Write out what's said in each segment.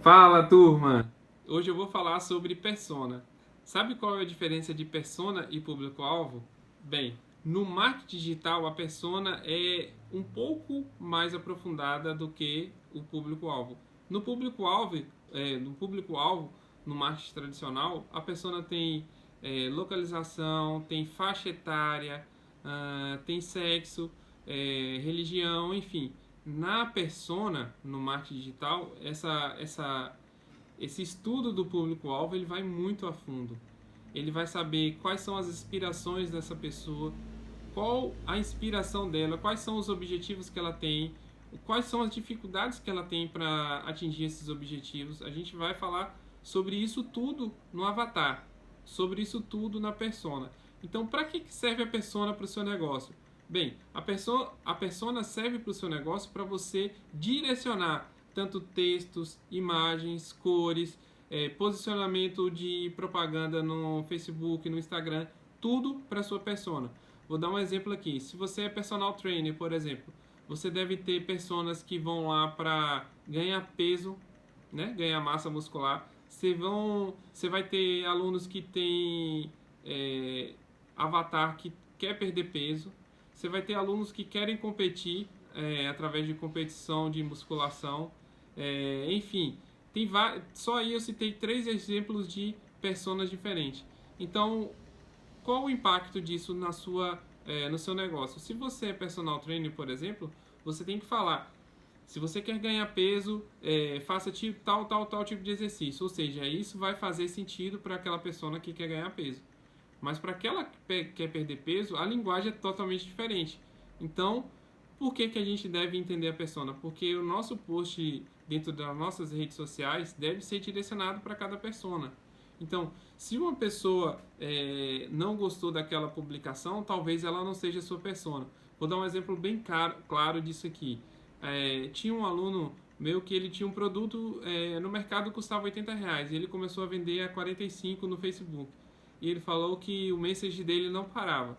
Fala, turma! Hoje eu vou falar sobre persona. Sabe qual é a diferença de persona e público-alvo? Bem, no marketing digital a persona é um pouco mais aprofundada do que o público-alvo. No público-alvo, no marketing tradicional, a persona tem localização, tem faixa etária, tem sexo, religião, enfim. Na persona, no marketing digital, esse estudo do público-alvo ele vai muito a fundo. Ele vai saber quais são as inspirações dessa pessoa, qual a inspiração dela, quais são os objetivos que ela tem, quais são as dificuldades que ela tem para atingir esses objetivos. A gente vai falar sobre isso tudo no avatar, sobre isso tudo na persona. Então, para que serve a persona para o seu negócio? Bem, a persona serve para o seu negócio para você direcionar tanto textos, imagens, cores, posicionamento de propaganda no Facebook, no Instagram, tudo para sua persona. Vou dar um exemplo aqui. Se você é personal trainer, por exemplo, você deve ter personas que vão lá para ganhar peso, né? Ganhar massa muscular. Você vai ter alunos que têm avatar que quer perder peso. Você vai ter alunos que querem competir através de competição de musculação. Enfim, só aí eu citei 3 exemplos de personas diferentes. Então, qual o impacto disso no seu negócio? Se você é personal trainer, por exemplo, você tem que falar: se você quer ganhar peso, faça tal tipo de exercício. Ou seja, isso vai fazer sentido para aquela pessoa que quer ganhar peso. Mas para aquela que quer perder peso, a linguagem é totalmente diferente. Então, por que a gente deve entender a persona? Porque o nosso post dentro das nossas redes sociais deve ser direcionado para cada persona. Então, se uma pessoa não gostou daquela publicação, talvez ela não seja sua persona. Vou dar um exemplo bem claro disso aqui. Tinha um aluno meu que ele tinha um produto no mercado que custava R$ 80 e ele começou a vender a 45 no Facebook. E ele falou que o message dele não parava.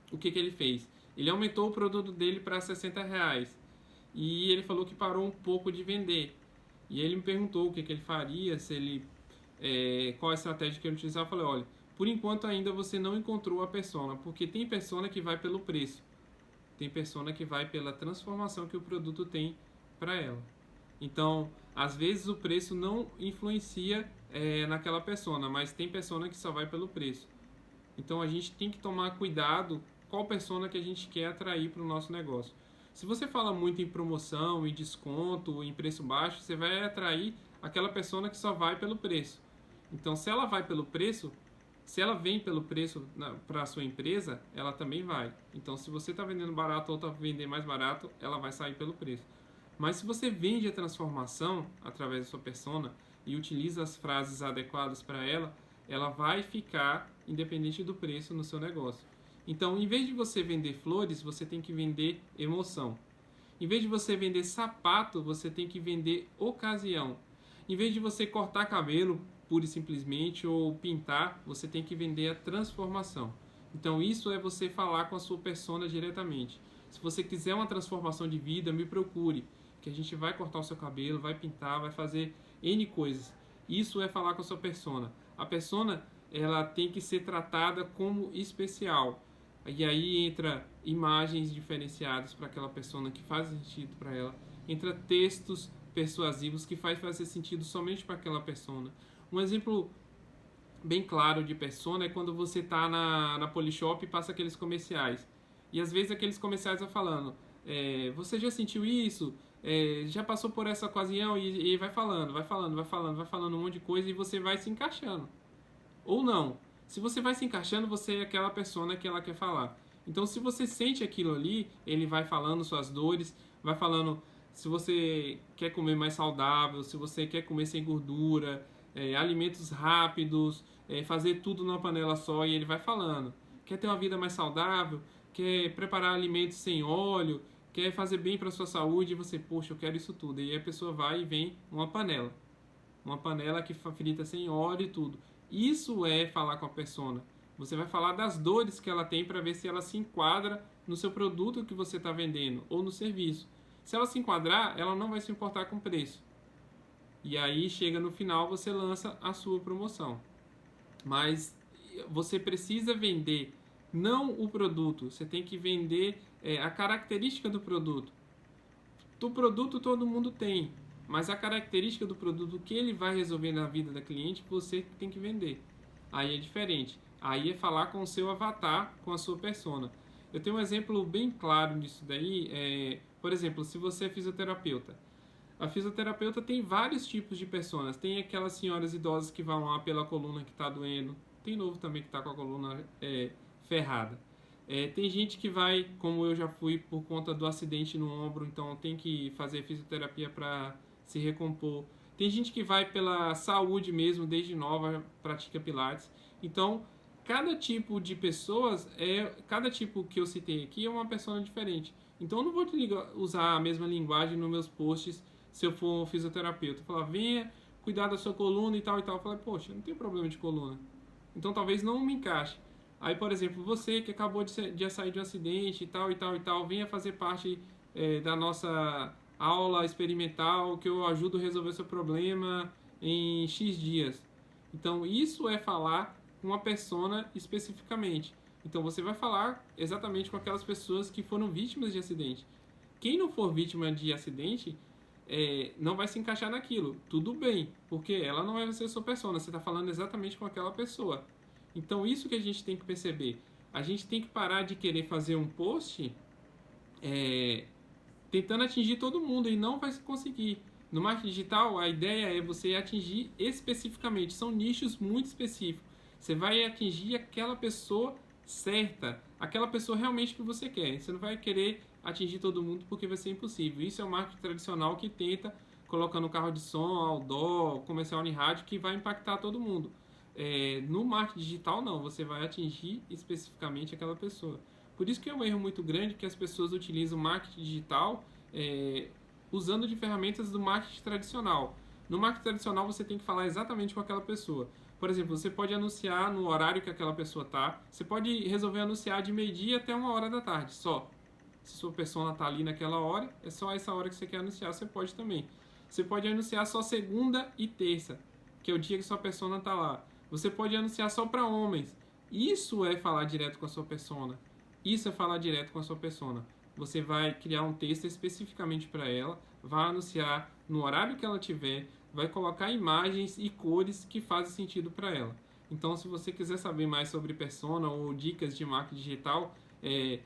O que ele fez? Ele aumentou o produto dele para R$ 60 e ele falou que parou um pouco de vender. E ele me perguntou o que ele faria, se ele qual a estratégia que ele utilizar. Eu falei: olha, por enquanto ainda você não encontrou a persona, porque tem persona que vai pelo preço, tem persona que vai pela transformação que o produto tem para ela. Então, às vezes o preço não influencia naquela persona, mas tem persona que só vai pelo preço. Então a gente tem que tomar cuidado qual persona que a gente quer atrair para o nosso negócio. Se você fala muito em promoção, em desconto, em preço baixo, você vai atrair aquela persona que só vai pelo preço. Então, se ela vai pelo preço, se ela vem pelo preço para a sua empresa, ela também vai. Então, se você está vendendo barato ou está vendendo mais barato, ela vai sair pelo preço. Mas se você vende a transformação através da sua persona e utiliza as frases adequadas para ela, ela vai ficar independente do preço no seu negócio. Então, em vez de você vender flores, você tem que vender emoção. Em vez de você vender sapato, você tem que vender ocasião. Em vez de você cortar cabelo pura e simplesmente ou pintar, você tem que vender a transformação. Então, isso é você falar com a sua persona diretamente. Se você quiser uma transformação de vida, me procure, que a gente vai cortar o seu cabelo, vai pintar, vai fazer N coisas. Isso é falar com a sua persona. A persona, ela tem que ser tratada como especial. E aí entra imagens diferenciadas para aquela persona que faz sentido para ela. Entra textos persuasivos que faz fazer sentido somente para aquela persona. Um exemplo bem claro de persona é quando você está na Polishop e passa aqueles comerciais. E às vezes aqueles comerciais vão falando: você já sentiu isso? Já passou por essa ocasião? E vai falando um monte de coisa e você vai se encaixando. Ou não. Se você vai se encaixando, você é aquela persona que ela quer falar. Então, se você sente aquilo ali, ele vai falando suas dores, vai falando se você quer comer mais saudável, se você quer comer sem gordura, alimentos rápidos, fazer tudo numa panela só, e ele vai falando. Quer ter uma vida mais saudável, quer preparar alimentos sem óleo, quer fazer bem para a sua saúde, e você, poxa, eu quero isso tudo. E aí a pessoa vai e vem uma panela. Uma panela que frita sem óleo e tudo. Isso é falar com a persona. Você vai falar das dores que ela tem para ver se ela se enquadra no seu produto que você está vendendo ou no serviço. Se ela se enquadrar, ela não vai se importar com o preço. E aí chega no final, você lança a sua promoção. Mas você precisa vender não o produto, você tem que vender a característica do produto. Do produto todo mundo tem, mas a característica do produto que ele vai resolver na vida da cliente, você tem que vender. Aí é diferente. Aí é falar com o seu avatar, com a sua persona. Eu tenho um exemplo bem claro disso daí. Por exemplo, se você é fisioterapeuta. A fisioterapeuta tem vários tipos de personas. Tem aquelas senhoras idosas que vão lá pela coluna que está doendo. Tem novo também que está com a coluna ferrada. Tem gente que vai, como eu já fui, por conta do acidente no ombro, então tem que fazer fisioterapia para se recompor. Tem gente que vai pela saúde mesmo, desde nova, pratica pilates. Então, cada tipo de pessoas, cada tipo que eu citei aqui é uma persona diferente. Então, eu não vou usar a mesma linguagem nos meus posts se eu for fisioterapeuta. Falar, venha cuidar da sua coluna e tal e tal. Eu falei, poxa, não tenho problema de coluna. Então, talvez não me encaixe. Aí, por exemplo, você que acabou de sair de um acidente e tal e tal e tal, venha fazer parte da nossa aula experimental que eu ajudo a resolver seu problema em X dias. Então, isso é falar com uma persona especificamente. Então, você vai falar exatamente com aquelas pessoas que foram vítimas de acidente. Quem não for vítima de acidente não vai se encaixar naquilo. Tudo bem, porque ela não vai ser a sua persona. Você está falando exatamente com aquela pessoa. Então, isso que a gente tem que perceber. A gente tem que parar de querer fazer um post tentando atingir todo mundo e não vai conseguir. No marketing digital, a ideia é você atingir especificamente. São nichos muito específicos. Você vai atingir aquela pessoa certa, aquela pessoa realmente que você quer. Você não vai querer atingir todo mundo porque vai ser impossível. Isso é o marketing tradicional que tenta colocar no carro de som, outdoor, comercial em rádio, que vai impactar todo mundo. No marketing digital não, você vai atingir especificamente aquela pessoa. Por isso que é um erro muito grande que as pessoas utilizam o marketing digital usando de ferramentas do marketing tradicional. No marketing tradicional você tem que falar exatamente com aquela pessoa. Por exemplo, você pode anunciar no horário que aquela pessoa está. Você pode resolver anunciar de meio-dia até 1h da tarde, só. Se sua persona está ali naquela hora, é só essa hora que você quer anunciar, você pode também. Você pode anunciar só segunda e terça, que é o dia que sua persona está lá. Você pode anunciar só para homens. Isso é falar direto com a sua persona. Isso é falar direto com a sua persona. Você vai criar um texto especificamente para ela, vai anunciar no horário que ela tiver, vai colocar imagens e cores que fazem sentido para ela. Então, se você quiser saber mais sobre persona ou dicas de marketing digital,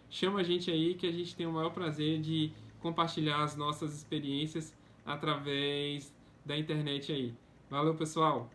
chama a gente aí que a gente tem o maior prazer de compartilhar as nossas experiências através da internet aí. Valeu, pessoal!